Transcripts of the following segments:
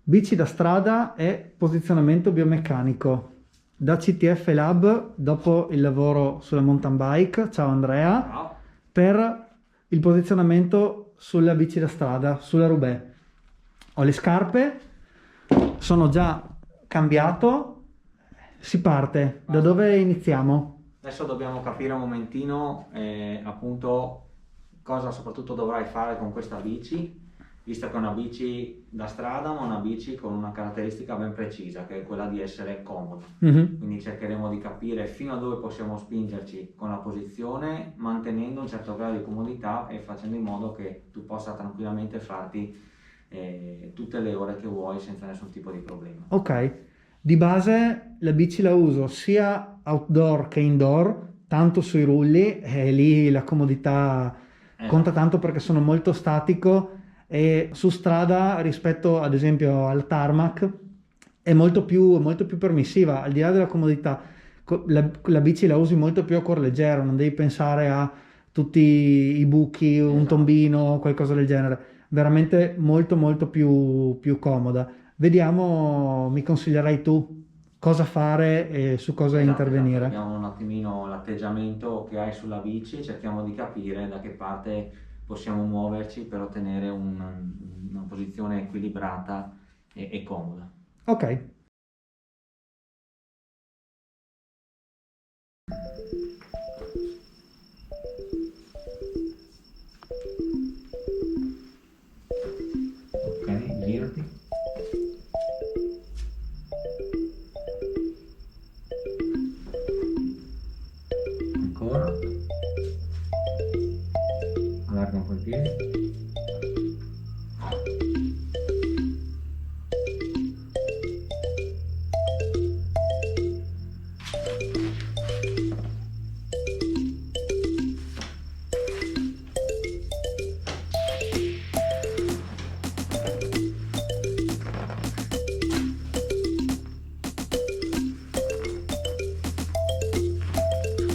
Bici da strada e posizionamento biomeccanico. Da CTF Lab, dopo il lavoro sulla mountain bike, ciao Andrea, Ciao. per il posizionamento sulla bici da strada, sulla Roubaix. Ho le scarpe, sono già cambiato, si parte. Da dove iniziamo? Adesso dobbiamo capire un momentino appunto cosa soprattutto dovrai fare con questa bici, visto che è una bici da strada, ma una bici con una caratteristica ben precisa, che è quella di essere comoda. Mhm. Quindi cercheremo di capire fino a dove possiamo spingerci con la posizione, mantenendo un certo grado di comodità e facendo in modo che tu possa tranquillamente farti tutte le ore che vuoi senza nessun tipo di problema. Ok, di base la bici la uso sia outdoor che indoor, tanto sui rulli, e lì la comodità conta Esatto. tanto perché sono molto statico e su strada rispetto ad esempio al tarmac è molto più permissiva, al di là della comodità. La bici la usi molto più a cuor leggero, non devi pensare a tutti i buchi, un Esatto. tombino, qualcosa del genere, veramente molto più comoda. Vediamo, mi consiglierai tu cosa fare e su cosa Esatto, intervenire. vediamo un attimino l'atteggiamento che hai sulla bici, cerchiamo di capire da che parte possiamo muoverci per ottenere una posizione equilibrata e comoda. Ok, Ok, girati. Ancora. Allarga un po' il piede.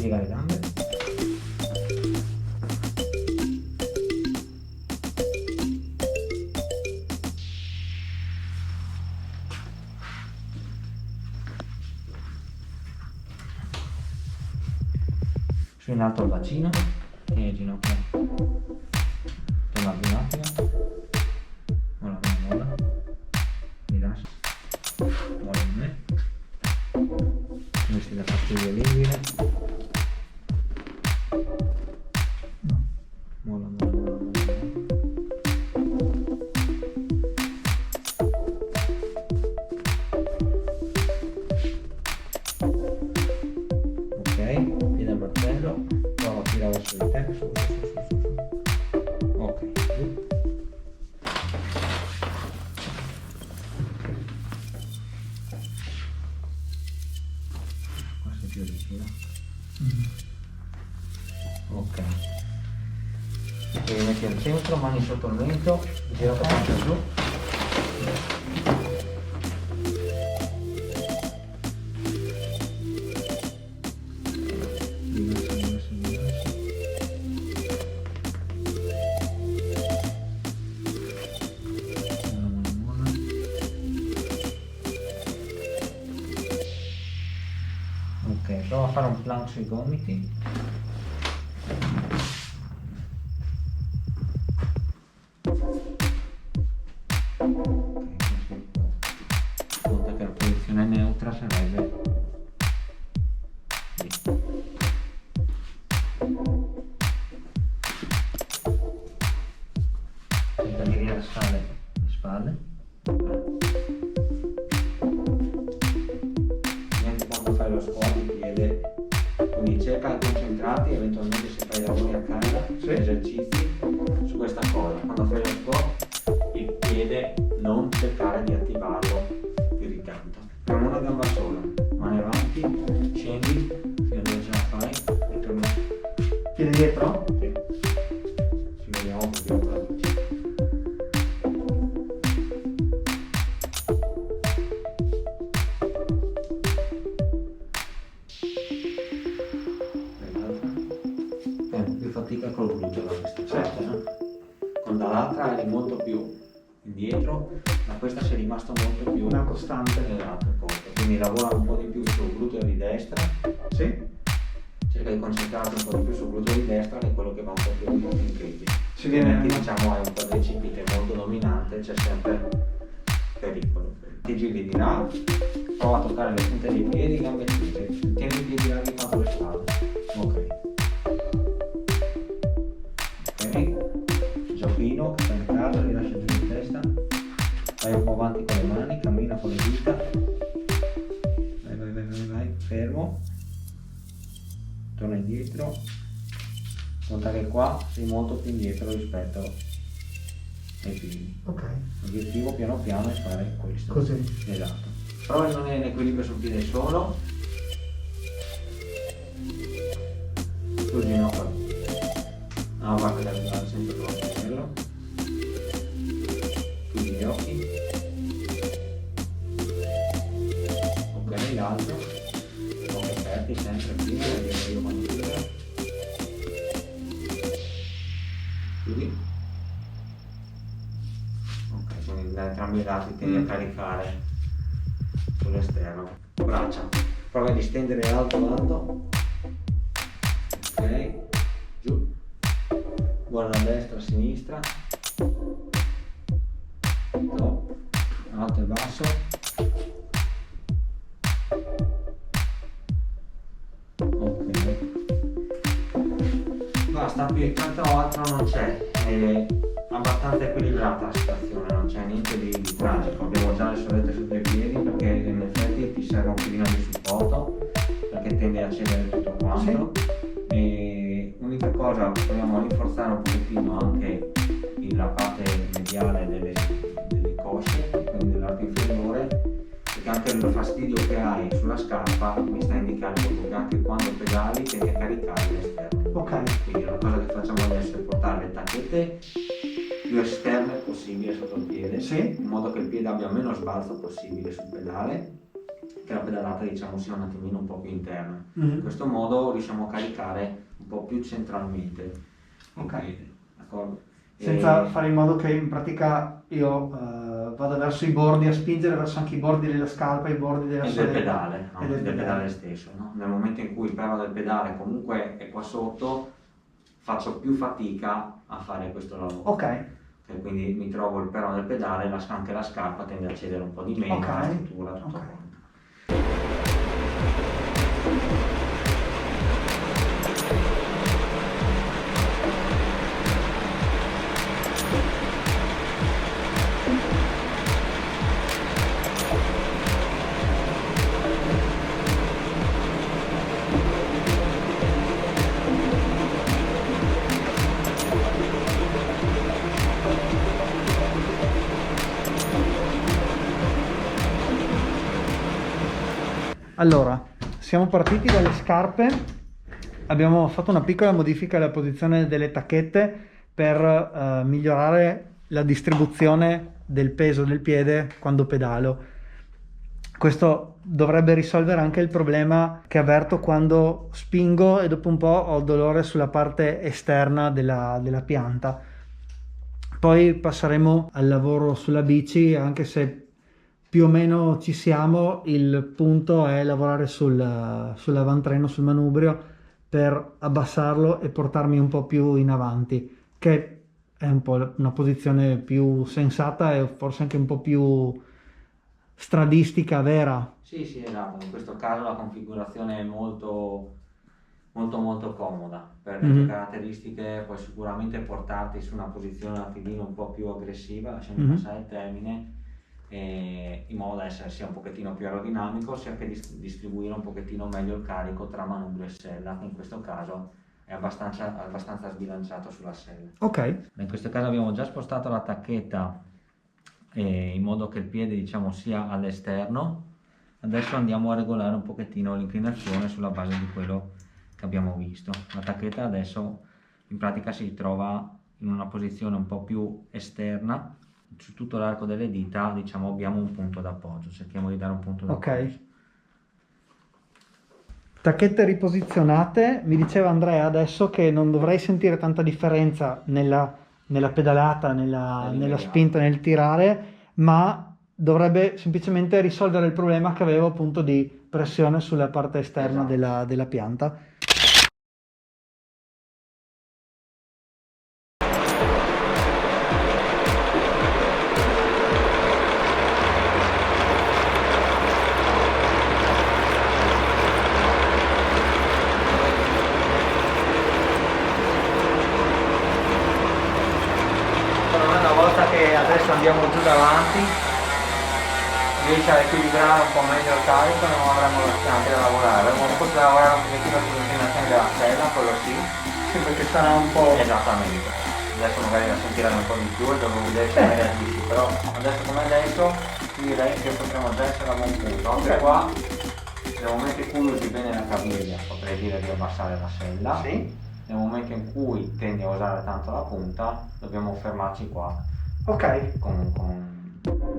Piega le gambe. Su in alto il bacino e ginocchia. Torna giù un attimo. Molla, molla. Rilassa. Molla in me. Questi da fastidio l'inguine. Molla, molla, molla, molla. Ok, piede al martello, prova a tirare verso di te, su. Ok, giù. Questo è più rigido. Ok. Ti rimetti al centro, mani sotto il mento, gira la pancia giù. Diverso, diverso, diverso. Molla, molla, molla. Ok, prova a fare un plank sui gomiti. Conta che la posizione neutra sarebbe lì. Tenta di rilassare le spalle. Niente quando fai lo squat di piede, quindi cerca di concentrarti eventualmente se fai lavori a casa, esercizi su questa cosa. Quando fai lo squat il piede non cercare di attivarlo più di tanto. Premo una gamba sola, mani avanti, scendi fino a dove ce la fai e torni. piede dietro? Sì. Ci vediamo più dietro la bici. Più fatica col gluteo da questa parte, no? Con dall'altra eri molto più indietro, ma questa si è rimasta molto più una costante. Esatto, quindi lavora un po' di più sul gluteo di destra, Sì. cerca di concentrarsi un po' di più sul gluteo di destra, che è quello che va un po' più in piedi. Si viene, diciamo, è un quadricipite molto dominante, c'è sempre pericolo. Ti giri di là, prova a toccare le punte dei piedi, gambe chiuse, tieni i piedi larghi quanto le spalle. Ok. Ok. Giochino, che sta in casa, rilascia giù in testa. Vai un po' avanti con le mani, cammina con le dita. Vai, fermo. Torna indietro. Conta che qua sei molto più indietro rispetto ai piedi. ok. L'obiettivo piano piano è fare questo. Così. Esatto. Prova a rimanere in equilibrio sul piede solo. Sul ginocchio. No, guarda, deve andare sempre con quello. Chiudi gli occhi. Ok, l'altro. Occhi aperti sempre prima, vediamo io quando chiudo. Chiudi. Ok, quindi da entrambi i lati tendi a caricare sull'esterno. Braccia. Prova a distendere alto. Ok. Giù. Guarda a destra, a sinistra. Top. Alto e basso. Ok. Basta, più tanto altro non c'è. È abbastanza equilibrata la situazione, non c'è niente di tragico. Abbiamo già le solette sui tuoi piedi perché in effetti ti serve un pochino di supporto perché tende a cedere tutto quanto. Sì. E l'unica cosa, proviamo a rinforzare un pochettino anche la parte mediale delle cosce, quindi dell'arco inferiore, perché anche il fastidio che hai sulla scarpa mi sta indicando che anche quando pedali tendi a caricare l'esterno. Ok. Quindi la cosa che facciamo adesso è portare le tacchette più esterne possibile sotto il piede, Sì. in modo che il piede abbia meno sbalzo possibile sul pedale, che la pedalata diciamo sia un attimino un po' più interna. In questo modo riusciamo a caricare un po' più centralmente il Ok. piede, d'accordo? Senza fare in modo che in pratica io vada verso i bordi, a spingere verso anche i bordi della scarpa, i bordi della E del soletta. pedale, no? E del Del pedale pedale. stesso, no? Nel momento in cui il perno del pedale comunque è qua sotto, faccio più fatica a fare questo lavoro. Ok. Ok, quindi mi trovo il perno del pedale, anche la scarpa tende a cedere un po' di meno, Ok. la struttura, tutto Ok. quanto. Allora, siamo partiti dalle scarpe, abbiamo fatto una piccola modifica alla posizione delle tacchette per migliorare la distribuzione del peso del piede quando pedalo. Questo dovrebbe risolvere anche il problema che avverto quando spingo e dopo un po' ho dolore sulla parte esterna della pianta. Poi passeremo al lavoro sulla bici, anche se più o meno ci siamo, il punto è lavorare sull'avantreno, sul manubrio, per abbassarlo e portarmi un po' più in avanti, che è un po' una posizione più sensata e forse anche un po' più stradistica, vera. Sì, esatto, in questo caso la configurazione è molto comoda. Per le tue caratteristiche puoi sicuramente portarti su una posizione un attimino un po' più aggressiva, lasciami passare il termine, in modo da essere sia un pochettino più aerodinamico, sia che distribuire un pochettino meglio il carico tra manubrio e sella, che in questo caso è abbastanza sbilanciato sulla sella. Ok. In questo caso abbiamo già spostato la tacchetta in modo che il piede diciamo sia all'esterno. Adesso andiamo a regolare un pochettino l'inclinazione sulla base di quello che abbiamo visto. La tacchetta adesso in pratica si trova in una posizione un po' più esterna, su tutto l'arco delle dita diciamo abbiamo un punto d'appoggio, cerchiamo di dare un punto d'appoggio. Ok. Tacchette riposizionate, mi diceva Andrea adesso che non dovrei sentire tanta differenza nella nella pedalata, nella spinta, nel tirare, ma dovrebbe semplicemente risolvere il problema che avevo appunto di pressione sulla parte esterna della pianta. Una volta che adesso andiamo giù davanti, riesce a equilibrare un po' meglio il carico, non avremo anche da lavorare, avremo forse da lavorare un pochettino sull'inclinazione della sella, quello sì. Sì, perché sarà un po'... Esattamente. Adesso magari la sentiranno un po' di più e devo vedere se reagisci, però adesso come adesso direi che potremo già essere a buon punto. Anche qua, nel momento in cui usi bene la caviglia, potrei dire di abbassare la sella. Sì. Nel momento in cui tendi a usare tanto la punta, dobbiamo fermarci qua. Ok. Con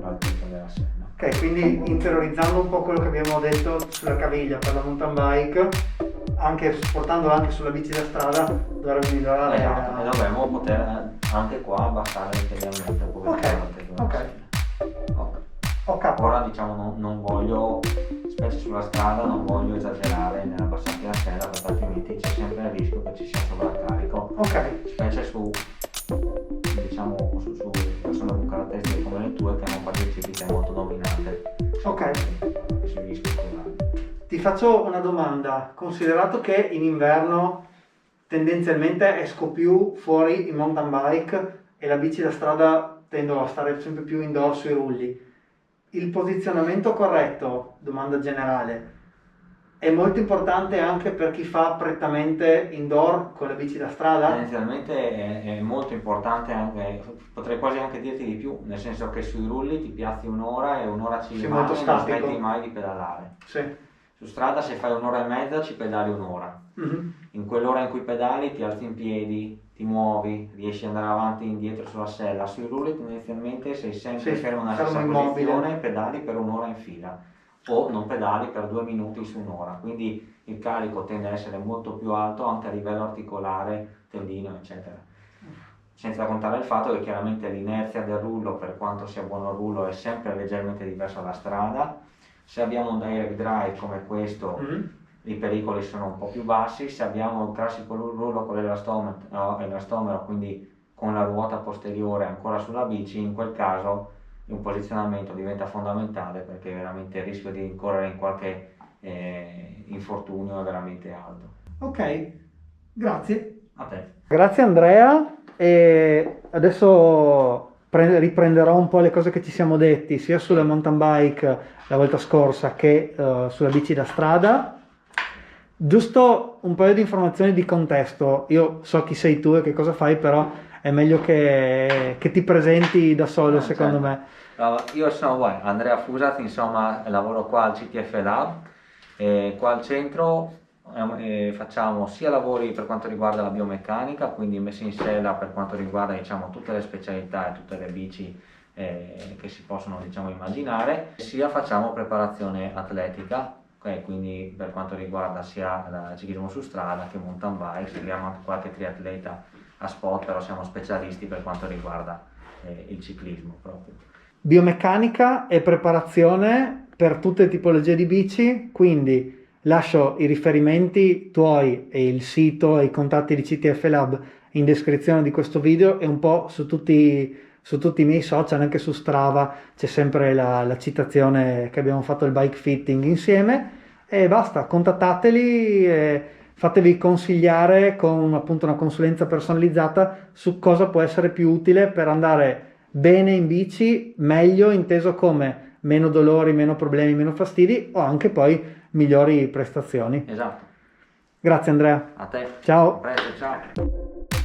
l'altezza della sella. Ok, quindi interiorizzando un po' quello che abbiamo detto sulla caviglia per la mountain bike, anche portandola anche sulla bici da strada, dovremmo migliorare. Esatto, e dovremmo poter anche qua abbassare ulteriormente un po'. Ok. Ora diciamo non voglio, specie sulla strada, non voglio esagerare nell'abbassare la sella perché altrimenti c'è sempre il rischio che ci sia sovraccarico. Ok. Specie su persone con caratteristiche come le tue che hanno un quadricipite molto dominante. Ok. Sui rischi curati. Ti faccio una domanda, considerato che in inverno tendenzialmente esco più fuori in mountain bike e la bici da strada tendo a stare sempre più indoor sui rulli, il posizionamento corretto, domanda generale, è molto importante anche per chi fa prettamente indoor con la bici da strada? Tendenzialmente è molto importante, anche, potrei quasi anche dirti di più, nel senso che sui rulli ti piazzi un'ora e un'ora ci rimani e non smetti mai di pedalare. Sì. Su strada se fai un'ora e mezza ci pedali un'ora. In quell'ora in cui pedali ti alzi in piedi, ti muovi, riesci ad andare avanti e indietro sulla sella. Sui rulli tendenzialmente sei sempre fermo nella stessa posizione, pedali per un'ora in fila o non pedali per 2 minuti su un'ora, quindi il carico tende a essere molto più alto anche a livello articolare, tendino eccetera. Senza contare il fatto che chiaramente l'inerzia del rullo, per quanto sia buono il rullo, è sempre leggermente diversa dalla strada. Se abbiamo un direct drive come questo, i pericoli sono un po' più bassi. Se abbiamo un classico rullo con l'elastomero, quindi con la ruota posteriore ancora sulla bici, in quel caso un posizionamento diventa fondamentale perché veramente il rischio di incorrere in qualche infortunio è veramente alto. Ok, grazie. A te. Grazie Andrea, e adesso riprenderò un po' le cose che ci siamo detti sia sulla mountain bike la volta scorsa che sulla bici da strada. Giusto un paio di informazioni di contesto. Io so chi sei tu e che cosa fai, però è meglio che ti presenti da solo, secondo me. Io sono Andrea Fusat, insomma lavoro qua al CTF Lab e qua al centro facciamo sia lavori per quanto riguarda la biomeccanica, quindi messa in sella per quanto riguarda tutte le specialità e tutte le bici che si possono immaginare, sia facciamo preparazione atletica, quindi per quanto riguarda sia il ciclismo su strada che mountain bike. Seguiamo anche qualche triatleta a spot, però siamo specialisti per quanto riguarda il ciclismo proprio. Biomeccanica e preparazione per tutte le tipologie di bici, quindi lascio i riferimenti tuoi e il sito e i contatti di CTF Lab in descrizione di questo video e un po' su tutti i miei social, anche su Strava c'è sempre la citazione che abbiamo fatto il bike fitting insieme, e basta, contattateli e fatevi consigliare con appunto una consulenza personalizzata su cosa può essere più utile per andare bene in bici, meglio inteso come meno dolori, meno problemi, meno fastidi o anche poi migliori prestazioni. Esatto. Grazie Andrea. A te. Ciao. A presto, ciao.